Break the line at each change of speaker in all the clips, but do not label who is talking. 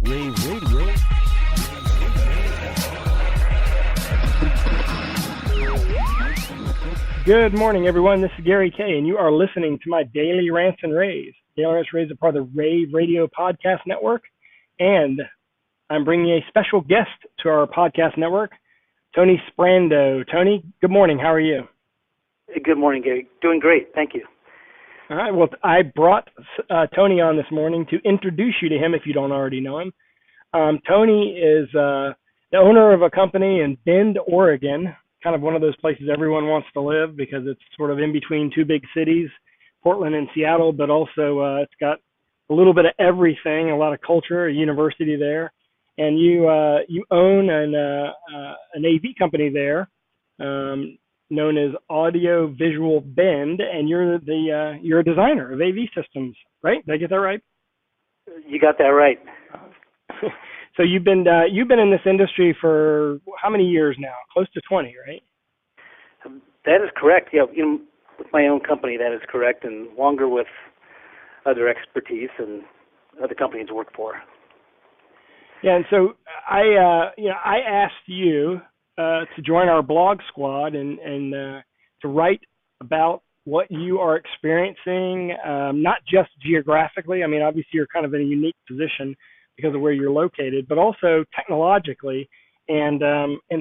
Rave Radio.
Good morning, everyone. This is Gary Kayye, and you are listening to my daily Rants and Raves. Daily Rants and Raves are part of the rAVE Radio podcast network, and I'm bringing a special guest to our podcast network, Tony Sprando. Tony, good morning. How are you?
Good morning, Gary. Doing great. Thank you.
All right. Well, I brought Tony on this morning to introduce you to him if you don't already know him. Tony is the owner of a company in Bend, Oregon, kind of one of those places everyone wants to live because it's sort of in between two big cities, Portland and Seattle, but also it's got a little bit of everything, a lot of culture, a university there. And you own an AV company there known as Audio Visual Bend, and you're a designer of AV systems, right? Did I get that right?
You got that right.
So you've been in this industry for how many years now? Close to 20, right?
That is correct. Yeah, with my own company, that is correct, and longer with other expertise and other companies to work for.
Yeah, and so I asked you to join our Blogsquad and to write about what you are experiencing, not just geographically. I mean, obviously you're kind of in a unique position because of where you're located, but also technologically. And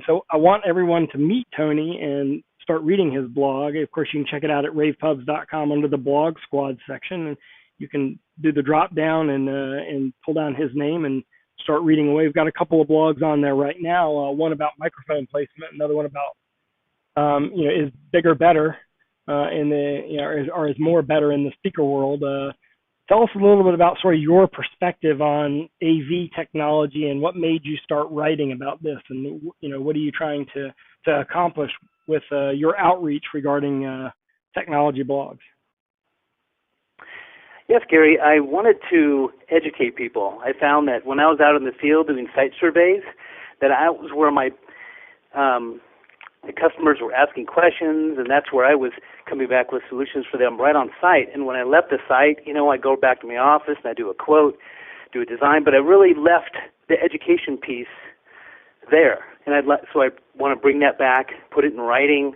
so I want everyone to meet Tony and start reading his blog. Of course, you can check it out at ravepubs.com under the Blogsquad section, and you can do the drop down and pull down his name and start reading away. We've got a couple of blogs on there right now. One about microphone placement, another one about is bigger better or is more better in the speaker world. Tell us a little bit about sort of your perspective on AV technology and what made you start writing about this, and what are you trying to accomplish with your outreach regarding technology blogs?
Yes, Gary, I wanted to educate people. I found that when I was out in the field doing site surveys, that I was where my the customers were asking questions, and that's where I was coming back with solutions for them right on site. And when I left the site, I go back to my office and I do a quote, do a design, but I really left the education piece there. And so I want to bring that back, put it in writing,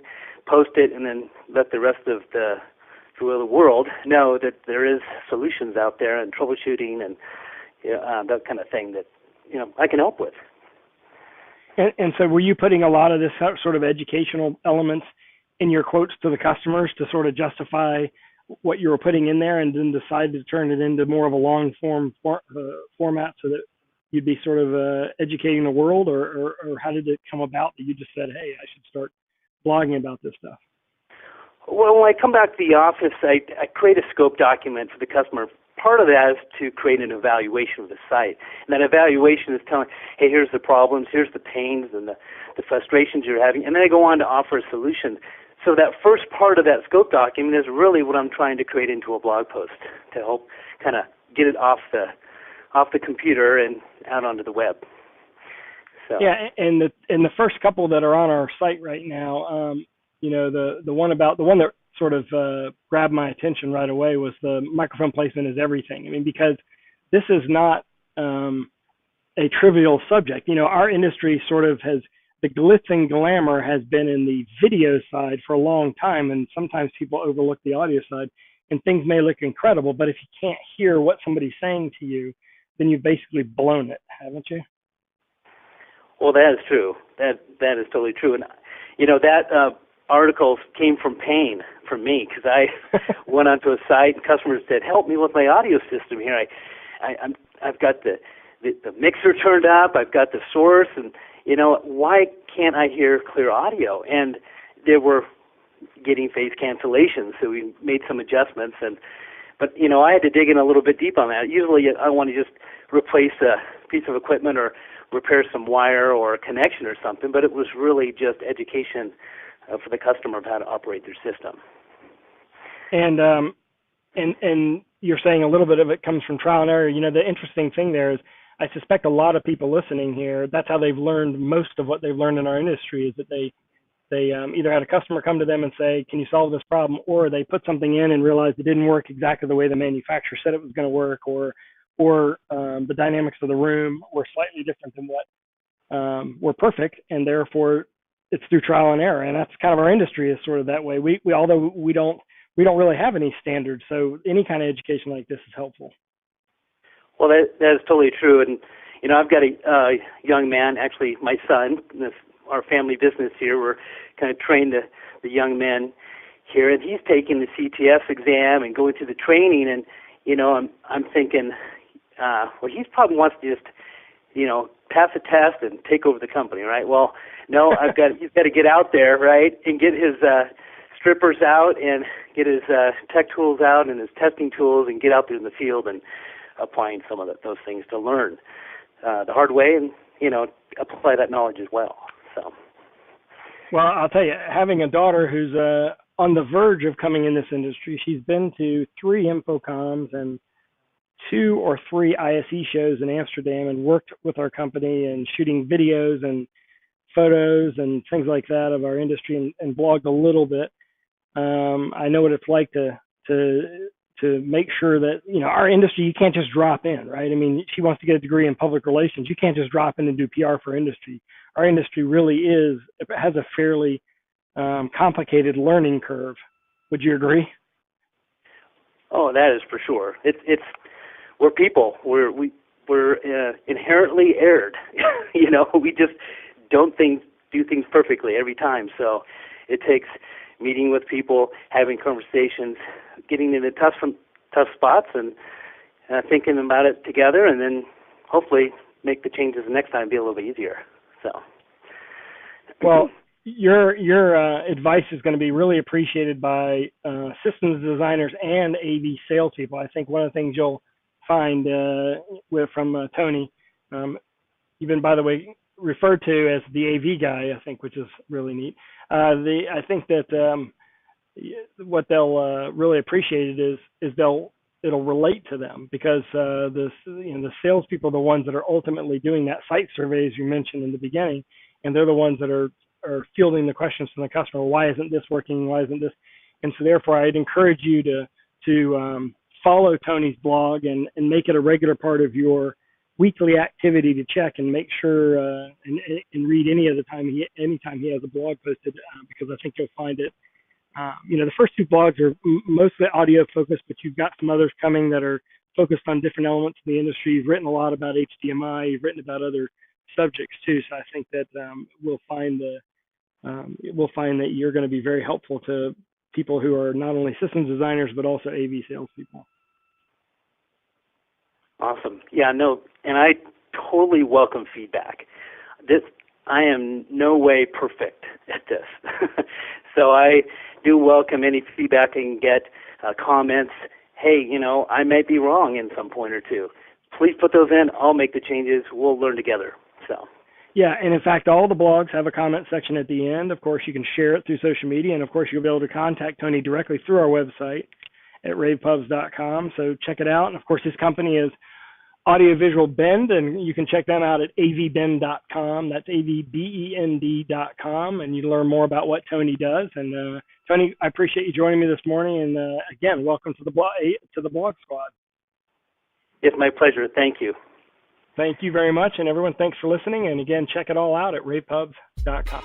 post it, and then let the rest of the world know that there is solutions out there and troubleshooting and that kind of thing that I can help with.
And so were you putting a lot of this sort of educational elements in your quotes to the customers to sort of justify what you were putting in there, and then decide to turn it into more of a long form format so that you'd be sort of educating the world, or how did it come about that you just said, hey, I should start blogging about this stuff?
Well, when I come back to the office, I create a scope document for the customer. Part of that is to create an evaluation of the site. And that evaluation is telling, hey, here's the problems, here's the pains and the frustrations you're having. And then I go on to offer a solution. So that first part of that scope document is really what I'm trying to create into a blog post to help kind of get it off the computer and out onto the web. So. Yeah,
and the first couple that are on our site right now, the one that sort of grabbed my attention right away was the microphone placement is everything. I mean, because this is not a trivial subject. Our industry sort of the glitz and glamour has been in the video side for a long time, and sometimes people overlook the audio side, and things may look incredible, but if you can't hear what somebody's saying to you, then you've basically blown it, haven't you?
Well, that is true. That is totally true. And, that article came from pain for me, because I went onto a site and customers said, help me with my audio system here. I've got the mixer turned up, I've got the source, and why can't I hear clear audio? And they were getting phase cancellations, so we made some adjustments. But I had to dig in a little bit deep on that. Usually I want to just replace a piece of equipment or repair some wire or a connection or something, but it was really just education for the customer of how to operate their system.
And you're saying a little bit of it comes from trial and error. The interesting thing there is I suspect a lot of people listening here, that's how they've learned most of what they've learned in our industry, is that they either had a customer come to them and say, can you solve this problem? Or they put something in and realized it didn't work exactly the way the manufacturer said it was going to work, or or the dynamics of the room were slightly different than what were perfect, and therefore it's through trial and error. And that's kind of our industry is sort of that way. We although we don't really have any standards, so any kind of education like this is helpful.
Well, that is totally true. And I've got a young man, actually my son, our family business here. We're kind of trained the young men here, and he's taking the CTS exam and going through the training. And I'm thinking, well, he probably wants to just pass a test and take over the company, right? Well, no, he's got to get out there, right, and get his strippers out and get his tech tools out and his testing tools and get out there in the field and applying some of those things to learn the hard way and, apply that knowledge as well. So.
Well, I'll tell you, having a daughter who's on the verge of coming in this industry, she's been to 3 InfoComs and 2 or 3 ISE shows in Amsterdam and worked with our company and shooting videos and photos and things like that of our industry and blogged a little bit. I know what it's like to make sure that, our industry, you can't just drop in, right? I mean, she wants to get a degree in public relations. You can't just drop in and do PR for industry. Our industry really has a fairly complicated learning curve. Would you agree?
Oh, that is for sure. We're people. We're inherently erred. We just don't do things perfectly every time. So it takes meeting with people, having conversations, getting into tough spots, and thinking about it together, and then hopefully make the changes the next time be a little bit easier. So.
Well, your advice is going to be really appreciated by systems designers and AV salespeople. I think one of the things you'll find from Tony, even by the way referred to as the AV guy, I think, which is really neat. I think that what they'll really appreciate is it'll relate to them, because the salespeople are the ones that are ultimately doing that site survey, as you mentioned in the beginning, and they're the ones that are fielding the questions from the customer. Why isn't this working? Why isn't this? And so therefore, I'd encourage you to follow Tony's blog and make it a regular part of your weekly activity to check and make sure and read anytime he has a blog posted, because I think you'll find it. The first 2 blogs are mostly audio focused, but you've got some others coming that are focused on different elements of the industry. You've written a lot about HDMI. You've written about other subjects too. So I think that we'll find that you're going to be very helpful to people who are not only systems designers but also AV salespeople.
Awesome. Yeah, no, and I totally welcome feedback. I am no way perfect at this. So I do welcome any feedback I can get, comments. Hey, I might be wrong in some point or two. Please put those in. I'll make the changes. We'll learn together. So. Yeah,
and in fact, all the blogs have a comment section at the end. Of course, you can share it through social media, and of course, you'll be able to contact Tony directly through our website at ravepubs.com. So check it out. And of course, his company is Audiovisual Bend, and you can check them out at avbend.com. That's avbend.com, and you can learn more about what Tony does. And Tony, I appreciate you joining me this morning. And again, welcome to the Blog Squad.
It's my pleasure. Thank you.
Thank you very much. And everyone, thanks for listening. And again, check it all out at ravepubs.com.